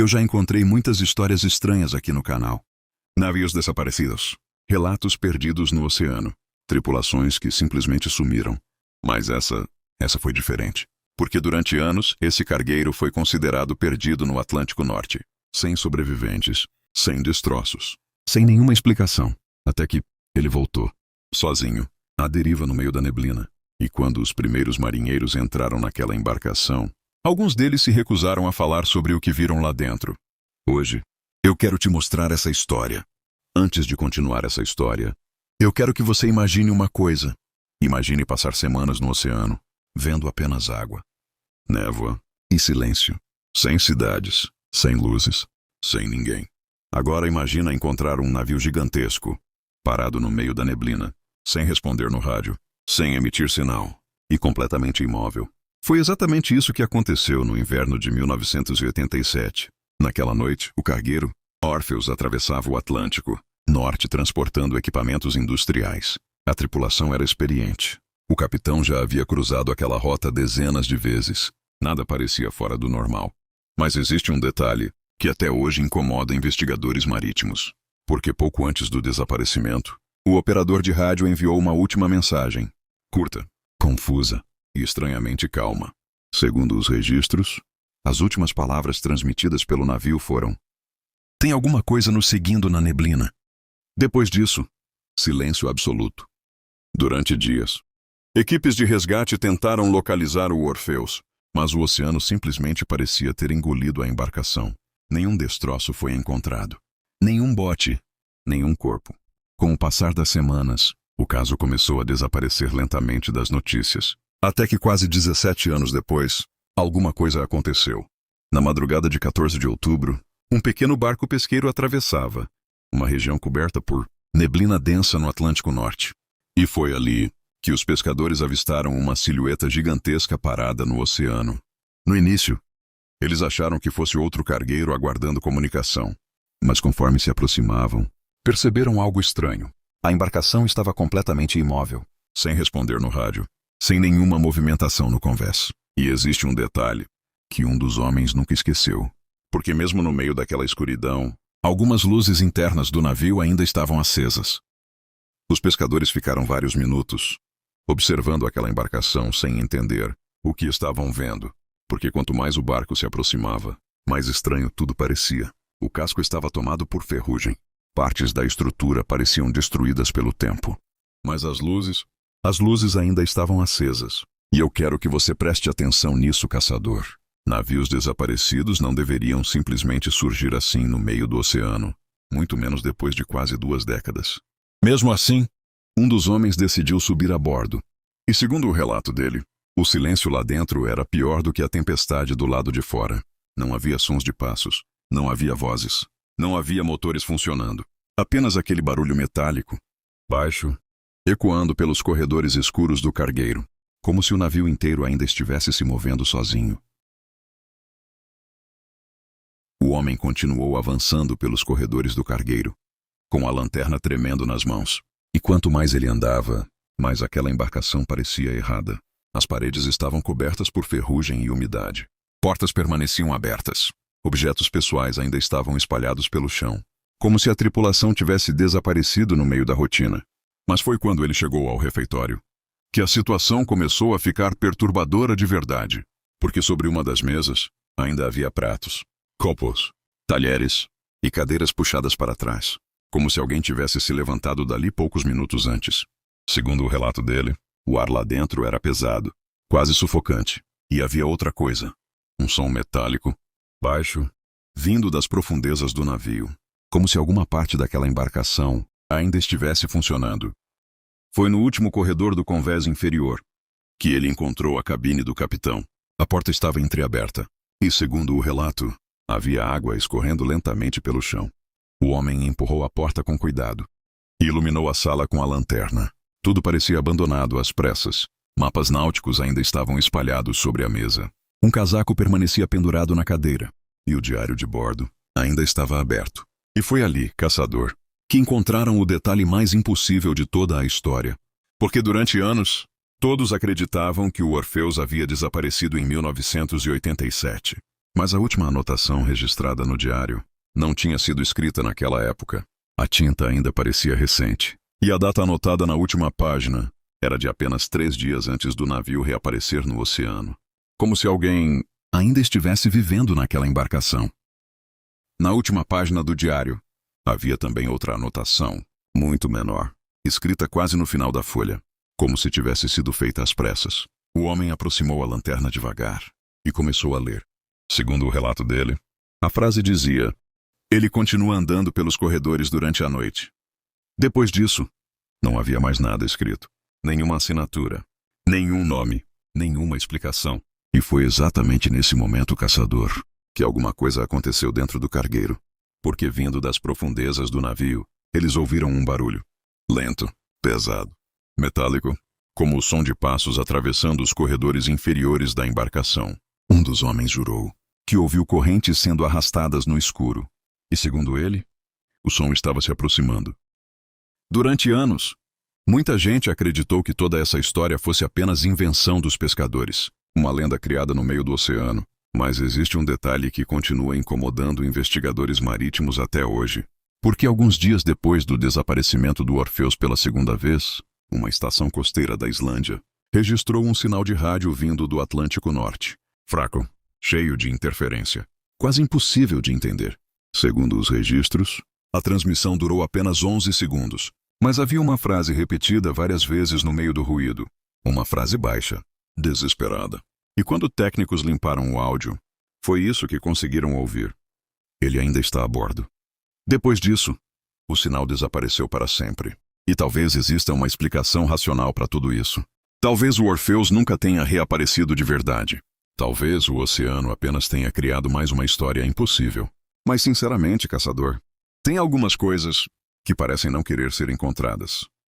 Eu já encontrei muitas histórias estranhas aqui no canal. Navios desaparecidos, relatos perdidos no oceano, tripulações que simplesmente sumiram. Mas essa foi diferente. Porque durante anos, esse cargueiro foi considerado perdido no Atlântico Norte. Sem sobreviventes, sem destroços, sem nenhuma explicação. Até que ele voltou, sozinho, à deriva no meio da neblina. E quando os primeiros marinheiros entraram naquela embarcação, alguns deles se recusaram a falar sobre o que viram lá dentro. Hoje, eu quero te mostrar essa história. Antes de continuar essa história, eu quero que você imagine uma coisa. Imagine passar semanas no oceano, vendo apenas água, névoa e silêncio. Sem cidades, sem luzes, sem ninguém. Agora imagina encontrar um navio gigantesco, parado no meio da neblina, sem responder no rádio, sem emitir sinal, e completamente imóvel. Foi exatamente isso que aconteceu no inverno de 1987. Naquela noite, o cargueiro Orpheus atravessava o Atlântico Norte transportando equipamentos industriais. A tripulação era experiente. O capitão já havia cruzado aquela rota dezenas de vezes. Nada parecia fora do normal. Mas existe um detalhe que até hoje incomoda investigadores marítimos. Porque pouco antes do desaparecimento, o operador de rádio enviou uma última mensagem. Curta, confusa e estranhamente calma. Segundo os registros, as últimas palavras transmitidas pelo navio foram: "Tem alguma coisa nos seguindo na neblina." Depois disso, silêncio absoluto. Durante dias, equipes de resgate tentaram localizar o Orpheus, mas o oceano simplesmente parecia ter engolido a embarcação. Nenhum destroço foi encontrado. Nenhum bote, nenhum corpo. Com o passar das semanas, o caso começou a desaparecer lentamente das notícias. Até que quase 17 anos depois, alguma coisa aconteceu. Na madrugada de 14 de outubro, um pequeno barco pesqueiro atravessava uma região coberta por neblina densa no Atlântico Norte. E foi ali que os pescadores avistaram uma silhueta gigantesca parada no oceano. No início, eles acharam que fosse outro cargueiro aguardando comunicação. Mas conforme se aproximavam, perceberam algo estranho. A embarcação estava completamente imóvel, sem responder no rádio, sem nenhuma movimentação no convés. E existe um detalhe que um dos homens nunca esqueceu. Porque mesmo no meio daquela escuridão, algumas luzes internas do navio ainda estavam acesas. Os pescadores ficaram vários minutos observando aquela embarcação sem entender o que estavam vendo, porque quanto mais o barco se aproximava, mais estranho tudo parecia. O casco estava tomado por ferrugem. Partes da estrutura pareciam destruídas pelo tempo. Mas as luzes ainda estavam acesas. E eu quero que você preste atenção nisso, caçador. Navios desaparecidos não deveriam simplesmente surgir assim no meio do oceano, muito menos depois de quase 2 décadas. Mesmo assim, um dos homens decidiu subir a bordo. E segundo o relato dele, o silêncio lá dentro era pior do que a tempestade do lado de fora. Não havia sons de passos, não havia vozes, não havia motores funcionando. Apenas aquele barulho metálico, baixo, ecoando pelos corredores escuros do cargueiro, como se o navio inteiro ainda estivesse se movendo sozinho. O homem continuou avançando pelos corredores do cargueiro, com a lanterna tremendo nas mãos. E quanto mais ele andava, mais aquela embarcação parecia errada. As paredes estavam cobertas por ferrugem e umidade. Portas permaneciam abertas. Objetos pessoais ainda estavam espalhados pelo chão, como se a tripulação tivesse desaparecido no meio da rotina. Mas foi quando ele chegou ao refeitório que a situação começou a ficar perturbadora de verdade, porque sobre uma das mesas ainda havia pratos, copos, talheres e cadeiras puxadas para trás, como se alguém tivesse se levantado dali poucos minutos antes. Segundo o relato dele, o ar lá dentro era pesado, quase sufocante, e havia outra coisa, um som metálico, baixo, vindo das profundezas do navio, como se alguma parte daquela embarcação ainda estivesse funcionando. Foi no último corredor do convés inferior que ele encontrou a cabine do capitão. A porta estava entreaberta, e segundo o relato, havia água escorrendo lentamente pelo chão. O homem empurrou a porta com cuidado e iluminou a sala com a lanterna. Tudo parecia abandonado às pressas. Mapas náuticos ainda estavam espalhados sobre a mesa. Um casaco permanecia pendurado na cadeira, e o diário de bordo ainda estava aberto. E foi ali, caçador, que encontraram o detalhe mais impossível de toda a história. Porque durante anos, todos acreditavam que o Orpheus havia desaparecido em 1987. Mas a última anotação registrada no diário não tinha sido escrita naquela época. A tinta ainda parecia recente. E a data anotada na última página era de apenas 3 dias antes do navio reaparecer no oceano. Como se alguém ainda estivesse vivendo naquela embarcação. Na última página do diário, havia também outra anotação, muito menor, escrita quase no final da folha, como se tivesse sido feita às pressas. O homem aproximou a lanterna devagar e começou a ler. Segundo o relato dele, a frase dizia: "Ele continua andando pelos corredores durante a noite." Depois disso, não havia mais nada escrito. Nenhuma assinatura, nenhum nome, nenhuma explicação. E foi exatamente nesse momento, caçador, que alguma coisa aconteceu dentro do cargueiro. Porque vindo das profundezas do navio, eles ouviram um barulho. Lento, pesado, metálico, como o som de passos atravessando os corredores inferiores da embarcação. Um dos homens jurou que ouviu correntes sendo arrastadas no escuro. E segundo ele, o som estava se aproximando. Durante anos, muita gente acreditou que toda essa história fosse apenas invenção dos pescadores, uma lenda criada no meio do oceano. Mas existe um detalhe que continua incomodando investigadores marítimos até hoje. Porque alguns dias depois do desaparecimento do Orpheus pela segunda vez, uma estação costeira da Islândia registrou um sinal de rádio vindo do Atlântico Norte. Fraco, cheio de interferência, quase impossível de entender. Segundo os registros, a transmissão durou apenas 11 segundos, mas havia uma frase repetida várias vezes no meio do ruído. Uma frase baixa, desesperada. E quando técnicos limparam o áudio, foi isso que conseguiram ouvir. Ele ainda está a bordo. Depois disso, o sinal desapareceu para sempre. E talvez exista uma explicação racional para tudo isso. Talvez o Orpheus nunca tenha reaparecido de verdade. Talvez o oceano apenas tenha criado mais uma história impossível. Mas sinceramente, caçador, tem algumas coisas que parecem não querer ser encontradas.